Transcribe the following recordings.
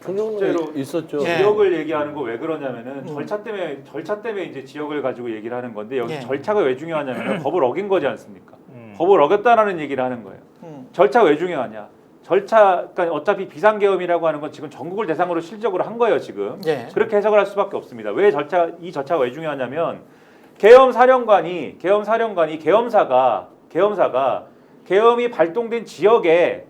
실제로 있었죠. 예. 지역을 얘기하는 거 왜 그러냐면은 절차 때문에 이제 지역을 가지고 얘기를 하는 건데 여기 예. 절차가 왜 중요하냐면 법을 어긴 거지 않습니까? 법을 어겼다라는 얘기를 하는 거예요. 절차가 왜 중요하냐? 그러니까 어차피 비상계엄이라고 하는 건 지금 전국을 대상으로 실적으로 한 거예요 지금. 예. 그렇게 해석을 할 수밖에 없습니다. 왜 이 절차가 왜 중요하냐면 계엄사령관이 계엄사가 계엄이 발동된 지역에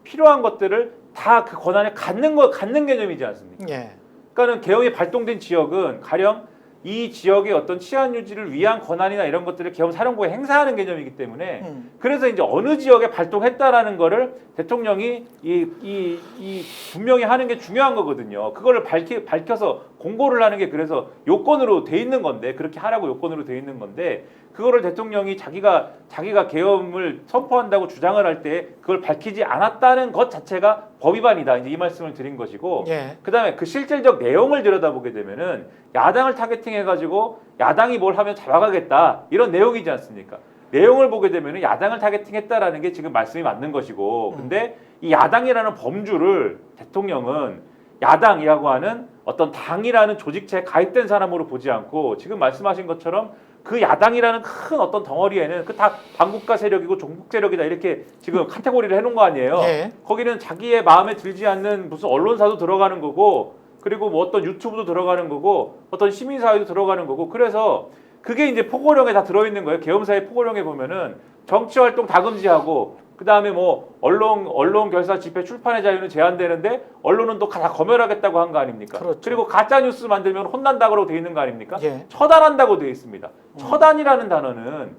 필요한 것들을 다 그 권한을 갖는 개념이지 않습니까? 예. 그러니까는 계엄이 발동된 지역은 가령 이 지역의 어떤 치안 유지를 위한 권한이나 이런 것들을 계엄사령부에 행사하는 개념이기 때문에 그래서 이제 어느 지역에 발동했다라는 거를 대통령이 이 분명히 하는 게 중요한 거거든요. 그거를 밝혀서 공고를 하는 게 그래서 요건으로 돼 있는 건데 그렇게 하라고 요건으로 돼 있는 건데 그거를 대통령이 자기가 계엄을 선포한다고 주장을 할 때 그걸 밝히지 않았다는 것 자체가 법 위반이다. 이제 이 말씀을 드린 것이고 예. 그다음에 그 실질적 내용을 들여다보게 되면은 야당을 타겟팅해가지고 야당이 뭘 하면 잡아가겠다 이런 내용이지 않습니까? 내용을 보게 되면은 야당을 타겟팅했다라는 게 지금 말씀이 맞는 것이고 근데 이 야당이라는 범주를 대통령은 야당이라고 하는 어떤 당이라는 조직체에 가입된 사람으로 보지 않고 지금 말씀하신 것처럼 그 야당이라는 큰 어떤 덩어리에는 그 다 반국가 세력이고 종북 세력이다 이렇게 지금 카테고리를 해놓은 거 아니에요. 예. 거기는 자기의 마음에 들지 않는 무슨 언론사도 들어가는 거고 그리고 뭐 어떤 유튜브도 들어가는 거고 어떤 시민사회도 들어가는 거고 그래서 그게 이제 포고령에 다 들어있는 거예요. 계엄사의 포고령에 보면은 정치활동 다 금지하고 그 다음에 뭐 언론 결사 집회 출판의 자유는 제한되는데 언론은 또 다 검열하겠다고 한 거 아닙니까? 그렇죠. 그리고 가짜 뉴스 만들면 혼난다고 돼 있는 거 아닙니까? 예. 처단한다고 돼 있습니다. 처단이라는 단어는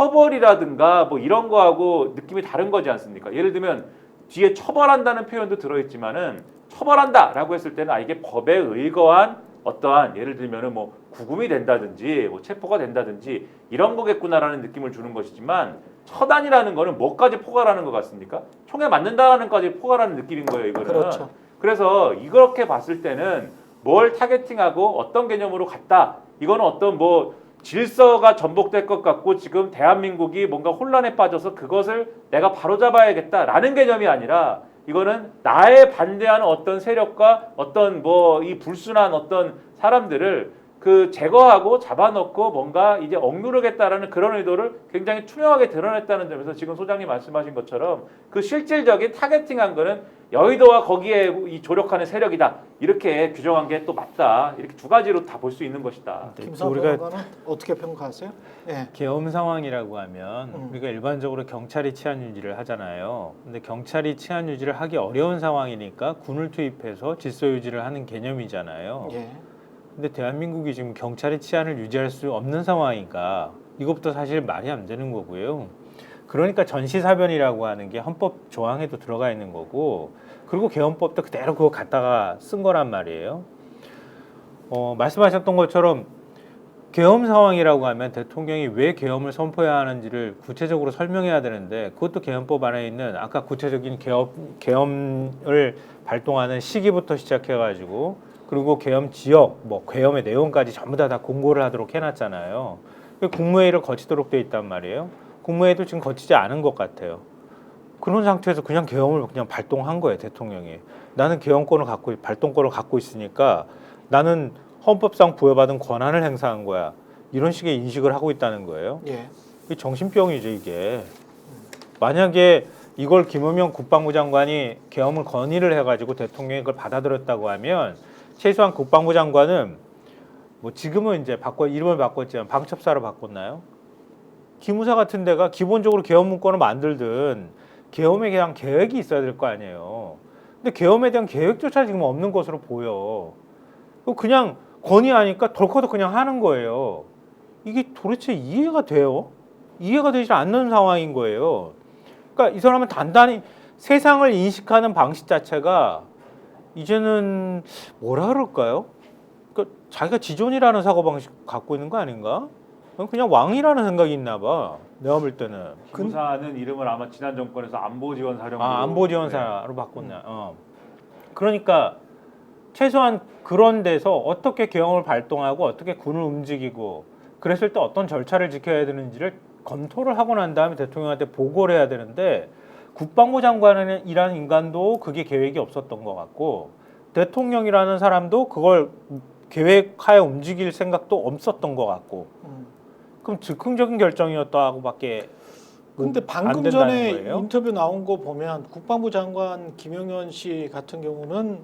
처벌이라든가 뭐 이런 거하고 느낌이 다른 거지 않습니까? 예를 들면 뒤에 처벌한다는 표현도 들어있지만은 처벌한다라고 했을 때는 이게 법에 의거한 어떠한 예를 들면은 뭐 구금이 된다든지 뭐 체포가 된다든지 이런 거겠구나라는 느낌을 주는 것이지만 처단이라는 거는 뭐까지 포괄하는 것 같습니까? 총에 맞는다라는 까지 포괄하는 느낌인 거예요, 이거는. 그렇죠. 그래서 이렇게 봤을 때는 뭘 타겟팅하고 어떤 개념으로 갔다. 이거는 어떤 뭐 질서가 전복될 것 같고 지금 대한민국이 뭔가 혼란에 빠져서 그것을 내가 바로잡아야겠다라는 개념이 아니라 이거는 나에 반대하는 어떤 세력과 어떤 뭐 이 불순한 어떤 사람들을 그 제거하고 잡아놓고 뭔가 이제 억누르겠다라는 그런 의도를 굉장히 투명하게 드러냈다는 점에서 지금 소장님 말씀하신 것처럼 그 실질적인 타겟팅한 거는 여의도와 거기에 이 조력하는 세력이다 이렇게 규정한 게 또 맞다 이렇게 두 가지로 다 볼 수 있는 것이다. 김수환 우리가 변호사는 어떻게 평가하세요? 예. 계엄 상황이라고 하면 우리가 일반적으로 경찰이 치안 유지를 하잖아요. 근데 경찰이 치안 유지를 하기 어려운 상황이니까 군을 투입해서 질서 유지를 하는 개념이잖아요. 예. 근데 대한민국이 지금 경찰이 치안을 유지할 수 없는 상황이니까 이것부터 사실 말이 안 되는 거고요. 그러니까 전시사변이라고 하는 게 헌법 조항에도 들어가 있는 거고 그리고 계엄법도 그대로 그거 갖다가 쓴 거란 말이에요. 말씀하셨던 것처럼 계엄 상황이라고 하면 대통령이 왜 계엄을 선포해야 하는지를 구체적으로 설명해야 되는데 그것도 계엄법 안에 있는 아까 구체적인 계엄을 발동하는 시기부터 시작해가지고 그리고 계엄 지역, 뭐 계엄의 내용까지 전부 다 공고를 하도록 해놨잖아요. 국무회의를 거치도록 돼 있단 말이에요. 국무회의도 지금 거치지 않은 것 같아요. 그런 상태에서 그냥 계엄을 그냥 발동한 거예요, 대통령이. 나는 계엄권을 발동권을 갖고 있으니까 나는 헌법상 부여받은 권한을 행사한 거야. 이런 식의 인식을 하고 있다는 거예요. 예. 이 정신병이죠, 이게. 만약에 이걸 김우명 국방부 장관이 계엄을 건의를 해가지고 대통령이 그걸 받아들였다고 하면 최소한 국방부 장관은 뭐 지금은 이제 이름을 바꿨지만 방첩사로 바꿨나요? 기무사 같은 데가 기본적으로 계엄 문건을 만들든 계엄에 대한 계획이 있어야 될 거 아니에요. 근데 계엄에 대한 계획조차 지금 없는 것으로 보여. 그냥 건의하니까 덜커덕 그냥 하는 거예요. 이게 도대체 이해가 돼요? 이해가 되지 않는 상황인 거예요. 그러니까 이 사람은 단단히 세상을 인식하는 방식 자체가 이제는 뭐라 그럴까요? 그러니까 자기가 지존이라는 사고방식 갖고 있는 거 아닌가? 그냥 왕이라는 생각이 있나 봐. 내가 볼 때는. 군사는 이름을 아마 지난 정권에서 안보지원사령부 안보지원사로 바꿨나. 그러니까 최소한 그런 데서 어떻게 계엄을 발동하고 어떻게 군을 움직이고 그랬을 때 어떤 절차를 지켜야 되는지를 검토를 하고 난 다음에 대통령한테 보고를 해야 되는데 국방부 장관이라는 인간도 그게 계획이 없었던 것 같고 대통령이라는 사람도 그걸 계획하에 움직일 생각도 없었던 것 같고 그럼 즉흥적인 결정이었다고밖에 근데 안 방금 된다는 전에 거예요? 인터뷰 나온 거 보면 국방부 장관 김영현 씨 같은 경우는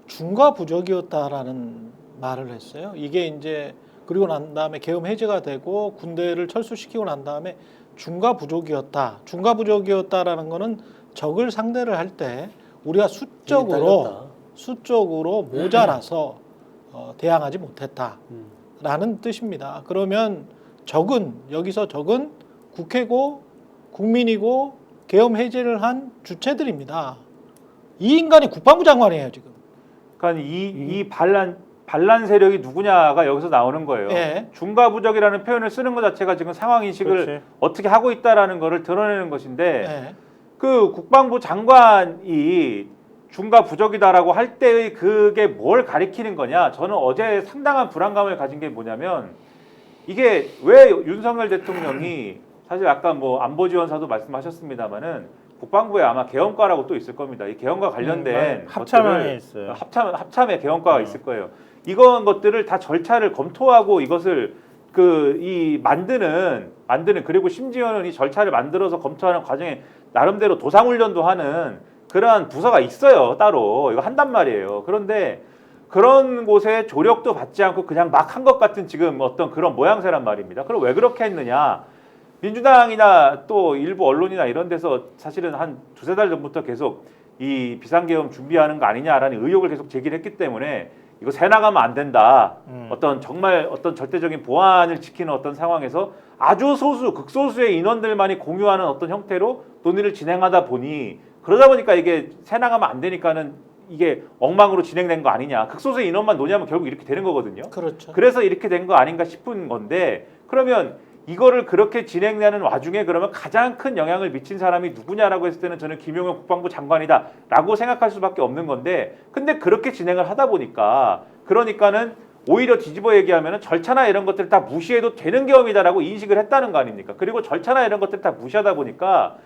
중과 부족이었다라는 말을 했어요. 이게 이제 그리고 난 다음에 계엄 해제가 되고 군대를 철수시키고 난 다음에 중과 부족이었다. 중과 부족이었다라는 거는 적을 상대를 할 때 우리가 수적으로 모자라서 대항하지 못했다라는 뜻입니다. 그러면 여기서 적은 국회고 국민이고 계엄 해제를 한 주체들입니다. 이 인간이 국방부 장관이에요 지금. 그러니까 이 반란 세력이 누구냐가 여기서 나오는 거예요. 예. 중과부적이라는 표현을 쓰는 것 자체가 지금 상황 인식을 그렇지. 어떻게 하고 있다라는 것을 드러내는 것인데 예. 그 국방부 장관이 중과부적이다라고 할 때의 그게 뭘 가리키는 거냐? 저는 어제 상당한 불안감을 가진 게 뭐냐면 이게 왜 윤석열 대통령이 사실 아까 뭐 안보지원사도 말씀하셨습니다마는 국방부에 아마 개헌과라고 또 있을 겁니다. 이 개헌과 관련된 합참안에 있어요. 합참에 개헌과가 있을 거예요. 이런 것들을 다 절차를 검토하고 이것을 만드는 그리고 심지어는 이 절차를 만들어서 검토하는 과정에 나름대로 도상훈련도 하는 그러한 부서가 있어요. 따로 이거 한단 말이에요. 그런데 그런 곳에 조력도 받지 않고 그냥 막 한 것 같은 지금 어떤 그런 모양새란 말입니다. 그럼 왜 그렇게 했느냐? 민주당이나 또 일부 언론이나 이런 데서 사실은 한 두세 달 전부터 계속 이 비상계엄 준비하는 거 아니냐라는 의혹을 계속 제기를 했기 때문에 이거 새 나가면 안 된다. 어떤 절대적인 보안을 지키는 어떤 상황에서 아주 극소수의 인원들만이 공유하는 어떤 형태로 논의를 진행하다 보니 그러다 보니까 이게 새 나가면 안 되니까는 이게 엉망으로 진행된 거 아니냐. 극소수의 인원만 논의하면 결국 이렇게 되는 거거든요. 그렇죠. 그래서 이렇게 된 거 아닌가 싶은 건데 그러면 이거를 그렇게 진행되는 와중에 그러면 가장 큰 영향을 미친 사람이 누구냐라고 했을 때는 저는 김용현 국방부 장관이다라고 생각할 수밖에 없는 건데 근데 그렇게 진행을 하다 보니까 그러니까는 오히려 뒤집어 얘기하면은 절차나 이런 것들 다 무시해도 되는 계엄이다라고 인식을 했다는 거 아닙니까? 그리고 절차나 이런 것들 다 무시하다 보니까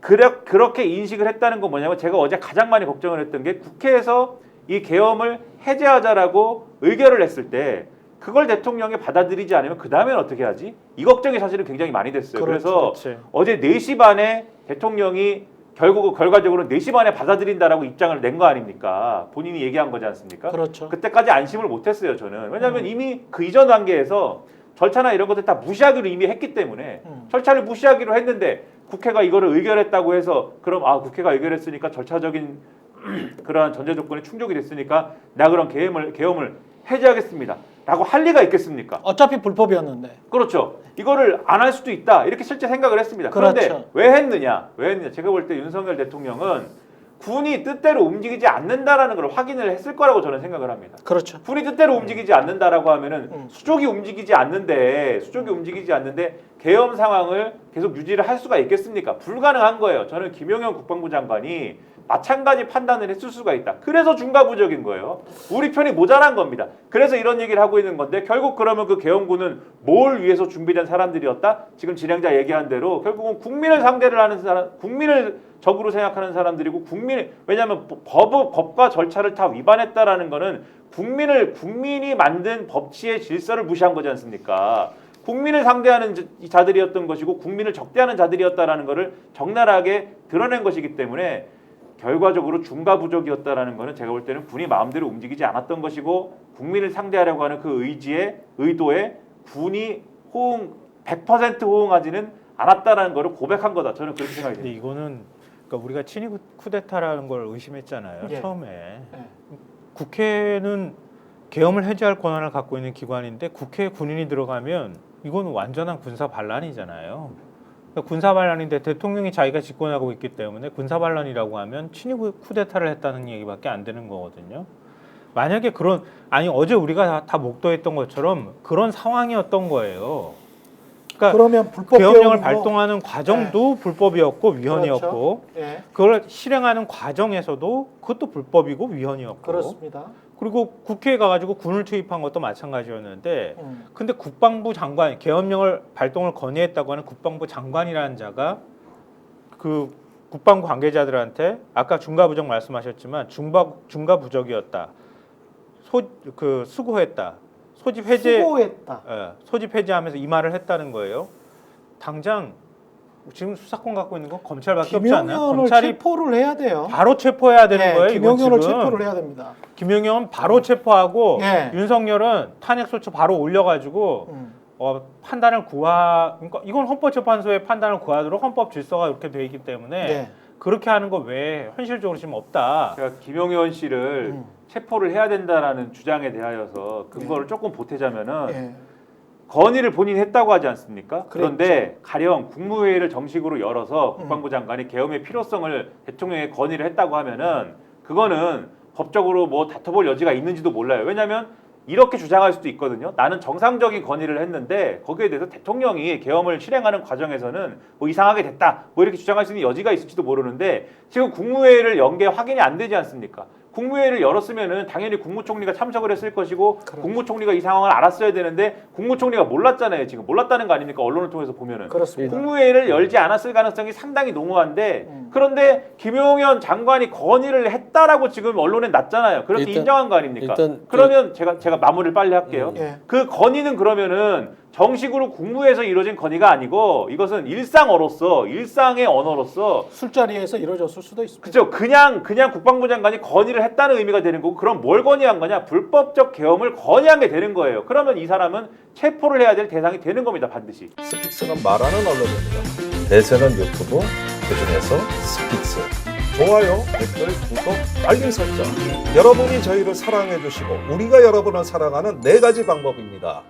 그렇게 인식을 했다는 건 뭐냐면 제가 어제 가장 많이 걱정을 했던 게 국회에서 이 계엄을 해제하자라고 의결을 했을 때 그걸 대통령이 받아들이지 않으면 그 다음엔 어떻게 하지? 이 걱정이 사실은 굉장히 많이 됐어요. 그래서 그렇지. 어제 4시 반에 대통령이 결과적으로 4시 반에 받아들인다라고 입장을 낸 거 아닙니까? 본인이 얘기한 거지 않습니까? 그렇죠. 그때까지 안심을 못했어요. 저는. 왜냐하면 이미 그 이전 단계에서 절차나 이런 것들 다 무시하기로 이미 했기 때문에 절차를 무시하기로 했는데 국회가 이거를 의결했다고 해서 그럼 국회가 의결했으니까 절차적인 그러한 전제 조건이 충족이 됐으니까 나 그럼 계엄을 해제하겠습니다. 라고 할 리가 있겠습니까? 어차피 불법이었는데. 그렇죠. 이거를 안 할 수도 있다. 이렇게 실제 생각을 했습니다. 그런데 그렇죠. 왜 했느냐? 제가 볼 때 윤석열 대통령은 군이 뜻대로 움직이지 않는다라는 걸 확인을 했을 거라고 저는 생각을 합니다. 그렇죠. 군이 뜻대로 움직이지 않는다라고 하면은 수족이 움직이지 않는데 계엄 상황을 계속 유지를 할 수가 있겠습니까? 불가능한 거예요. 저는 김용현 국방부 장관이 마찬가지 판단을 했을 수가 있다. 그래서 중과부적인 거예요. 우리 편이 모자란 겁니다. 그래서 이런 얘기를 하고 있는 건데 결국 그러면 그 계엄군은 뭘 위해서 준비된 사람들이었다? 지금 진행자 얘기한 대로 결국은 국민을 상대를 하는 사람, 국민을 적으로 생각하는 사람들이고 왜냐하면 법과 절차를 다 위반했다라는 거는 국민이 만든 법치의 질서를 무시한 거지 않습니까? 국민을 상대하는 자들이었던 것이고 국민을 적대하는 자들이었다라는 것을 적나라하게 드러낸 것이기 때문에 결과적으로 중과부적이었다라는 것은 제가 볼 때는 군이 마음대로 움직이지 않았던 것이고 국민을 상대하려고 하는 그 의도에 군이 100% 호응하지는 않았다라는 것을 고백한 거다. 저는 그렇게 생각이 근데 됩니다. 이거는 그러니까 우리가 친위 쿠데타라는 걸 의심했잖아요. 예. 처음에. 예. 국회는 계엄을 해제할 권한을 갖고 있는 기관인데 국회에 군인이 들어가면 이건 완전한 군사 반란이잖아요. 그러니까 군사 반란인데 대통령이 자기가 집권하고 있기 때문에 군사 반란이라고 하면 친위 쿠데타를 했다는 얘기밖에 안 되는 거거든요. 만약에 어제 우리가 다 목도했던 것처럼 그런 상황이었던 거예요. 그러니까 그러면 불법 계엄령을 계엄으로- 발동하는 과정도 불법이었고 위헌이었고 예. 그걸 실행하는 과정에서도 그것도 불법이고 위헌이었고 그렇습니다. 그리고 국회에 가가지고 군을 투입한 것도 마찬가지였는데 근데 국방부 장관 계엄령을 발동을 건의했다고 하는 국방부 장관이라는 자가 그 국방부 관계자들한테 아까 중과부적 말씀하셨지만 중과부적이었다. 수고했다. 소집 해제 수고했다. 소집 해제하면서 이 말을 했다는 거예요. 당장 지금 수사권 갖고 있는 건 검찰밖에 없지 않나요? 김용현을 검찰이 체포를 해야 돼요. 바로 체포해야 되는 네, 거예요. 이건 김용현을 지금. 체포를 해야 됩니다. 김용현 바로 체포하고 네. 윤석열은 탄핵소추 바로 올려가지고 판단을 그러니까 이건 헌법재판소의 판단을 구하도록 헌법 질서가 이렇게 돼 있기 때문에 네. 그렇게 하는 거 외에 현실적으로 지금 없다. 제가 김용현 씨를 체포를 해야 된다라는 주장에 대하여서 근거를 조금 보태자면은 예. 건의를 본인이 했다고 하지 않습니까? 그랬죠. 그런데 가령 국무회의를 정식으로 열어서 국방부 장관이 계엄의 필요성을 대통령에 건의를 했다고 하면은 그거는 법적으로 뭐 다퉈볼 여지가 있는지도 몰라요. 왜냐하면 이렇게 주장할 수도 있거든요. 나는 정상적인 건의를 했는데 거기에 대해서 대통령이 계엄을 실행하는 과정에서는 뭐 이상하게 됐다 뭐 이렇게 주장할 수 있는 여지가 있을지도 모르는데 지금 국무회의를 연 게 확인이 안 되지 않습니까? 국무회의를 열었으면은 당연히 국무총리가 참석을 했을 것이고 그렇죠. 국무총리가 이 상황을 알았어야 되는데 국무총리가 몰랐잖아요. 지금 몰랐다는 거 아닙니까? 언론을 통해서 보면은. 그렇습니다. 국무회의를 열지 않았을 가능성이 상당히 농후한데 그런데 김용현 장관이 건의를 했다라고 지금 언론에 났잖아요. 그렇게 일단- 인정한 거 아닙니까? 일단 그러면 제가 마무리를 빨리 할게요. 예. 그 건의는 그러면은 정식으로 국무회에서 이루어진 건의가 아니고 이것은 일상의 언어로서 술자리에서 이루어졌을 수도 있습니다. 그죠? 그냥 국방부 장관이 건의를 했다는 의미가 되는 거고 그럼 뭘 건의한 거냐? 불법적 계엄을 건의한 게 되는 거예요. 그러면 이 사람은 체포를 해야 될 대상이 되는 겁니다. 반드시. 스픽스는 말하는 언론입니다. 대세는 유튜브, 그중에서 스픽스. 좋아요, 댓글, 구독, 알림 설정. 여러분이 저희를 사랑해 주시고 우리가 여러분을 사랑하는 4가지 방법입니다.